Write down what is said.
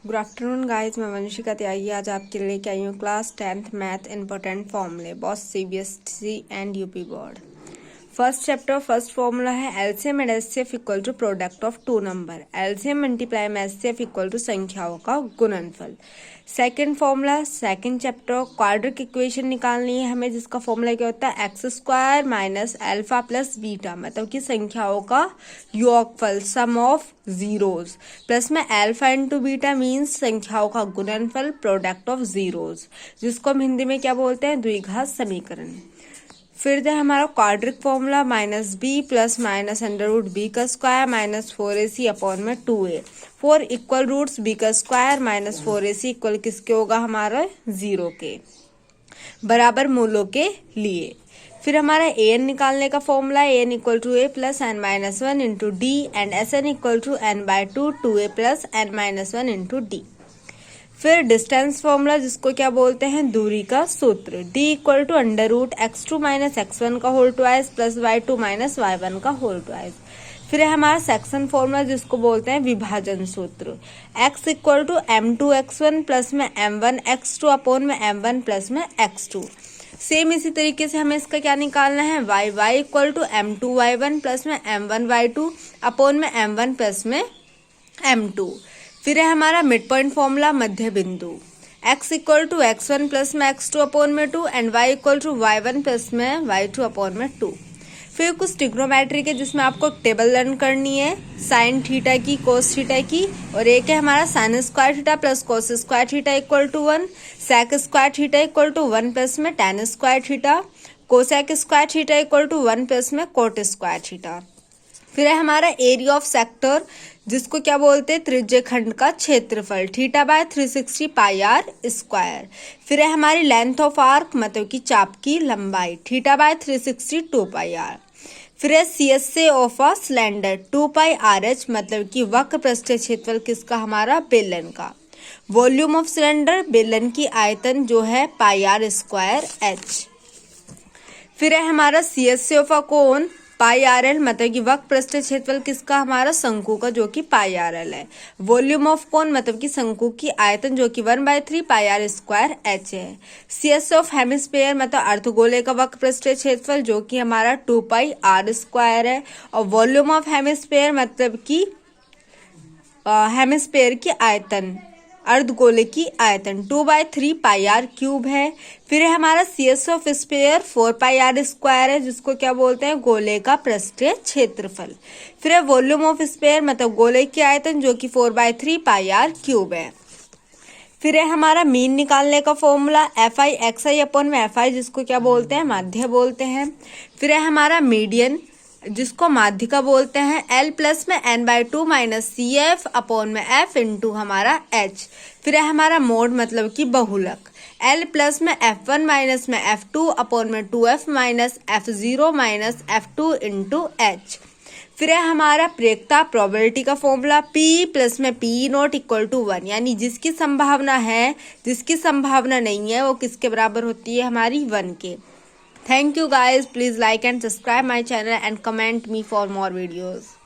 Good afternoon guys, मैं वंशिका त्यागी आज आपके लिए लेके आई हूँ क्लास 10th मैथ इंपॉर्टेंट फॉर्मूले boss CBSE and UP board. First chapter first formula है LCM and HCF equal to product of two number. LCM multiply में एचसीएफ इक्वल टू संख्याओं का गुणनफल। Second formula second chapter quadratic equation निकालनी है हमें, जिसका फॉर्मूला क्या होता है x square minus alpha plus beta, मतलब कि संख्याओं का योगफल सम ऑफ जीरोज, प्लस में अल्फा इंटू बीटा मीन्स संख्याओं का गुणनफल प्रोडक्ट ऑफ जीरोज, जिसको हम हिंदी में क्या बोलते हैं द्विघात समीकरण। फिर है हमारा quadratic formula minus B plus minus under root B का स्क्वायर माइनस 4ac अपॉन में 2a, 4 इक्वल रूट्स बी का स्क्वायर माइनस 4ac इक्वल किसके होगा हमारा 0 के बराबर मूलों के लिए। फिर हमारा an निकालने का फॉर्मूला है an equal to a plus N minus 1 into D and sn equal to n by 2a plus N minus 1 into D. फिर डिस्टेंस फॉर्मूला जिसको क्या बोलते हैं दूरी का सूत्र, d equal to under root x2 minus x1 का whole twice plus y2 minus y1 का होल ट्वाइस। फिर है हमारा सेक्शन फॉर्मूला जिसको बोलते हैं विभाजन सूत्र, x equal to m2x1 plus में m1x2 अपॉन में m1 प्लस में x2। सेम इसी तरीके से हमें इसका क्या निकालना है y equal to m2y1 plus में m1y2 अपॉन में m1 प्लस में m2। फिर है हमारा मिड पॉइंट फॉर्मूला मध्य बिंदु, x equal to x1 plus में x2 अपॉन में 2 and y equal to y1 plus में y2 अपॉन में 2। फिर कुछ ट्रिग्नोमेट्री के जिसमें आपको टेबल लर्न करनी है साइन थीटा की कोस थीटा की, और एक है हमारा sine square theta plus cos square theta equal to 1, sec square theta equal to 1 plus में tan square theta, cosec square theta equal to 1 plus में कोट स्क्वायर थीटा। फिर है हमारा एरिया ऑफ सेक्टर जिसको क्या बोलते हैं त्रिज्य खंड का क्षेत्रफल, theta by 360 pi R square. फिर है हमारी लेंथ ऑफ आर्क मतलब कि चाप की लंबाई, थीटा बाय 360 2 पाई आर। फिर है CSA of a cylinder 2 pi RH मतलब कि वक्र पृष्ठीय क्षेत्रफल किसका हमारा बेलन का। वॉल्यूम ऑफ सिलेंडर बेलन की आयतन जो है पाई आर स्क्वायर H। फिर है हमारा CSA of a cone pi RL मतलब कि वक्र पृष्ठीय क्षेत्रफल किसका हमारा शंकु का जो कि पाई RL है। वॉल्यूम ऑफ कोन मतलब कि शंकु की आयतन जो कि 1/3 पाई आर स्क्वायर H है। CS ऑफ हेमिस्फीयर मतलब अर्धगोले का वक्र पृष्ठीय क्षेत्रफल जो कि हमारा 2 पाई आर स्क्वायर है, और वॉल्यूम ऑफ हेमिस्फीयर मतलब कि हेमिस्फीयर की आयतन अर्धगोले की आयतन 2/3 पाई आर क्यूब है। फिर है हमारा CS of sphere 4 pi R square है जिसको क्या बोलते हैं गोले का पृष्ठीय क्षेत्रफल। फिर है वॉल्यूम ऑफ स्फीयर मतलब गोले की आयतन जो कि 4/3 पाई आर क्यूब है। फिर है हमारा मीन निकालने का फॉर्मूला FI XI अपॉन में FI जिसको क्या बोलते हैं माध्य बोलते हैं। फिर है हमारा मीडियन जिसको माध्यिका बोलते हैं L प्लस में n/2 माइनस CF अपॉन में F इंटू हमारा H। फिर है हमारा मोड मतलब कि बहुलक, L प्लस में F1 माइनस में F2 अपॉन में 2F minus F0 minus F2 into H। फिर है हमारा प्रेरकता प्रोबेबिलिटी का फॉर्मूला P प्लस में P0 इक्वल टू 1, यानी जिसकी संभावना है जिसकी संभावना नहीं है वो किसके बराबर होती है हमारी 1 के। Thank you guys, please like and subscribe my channel and comment me for more videos.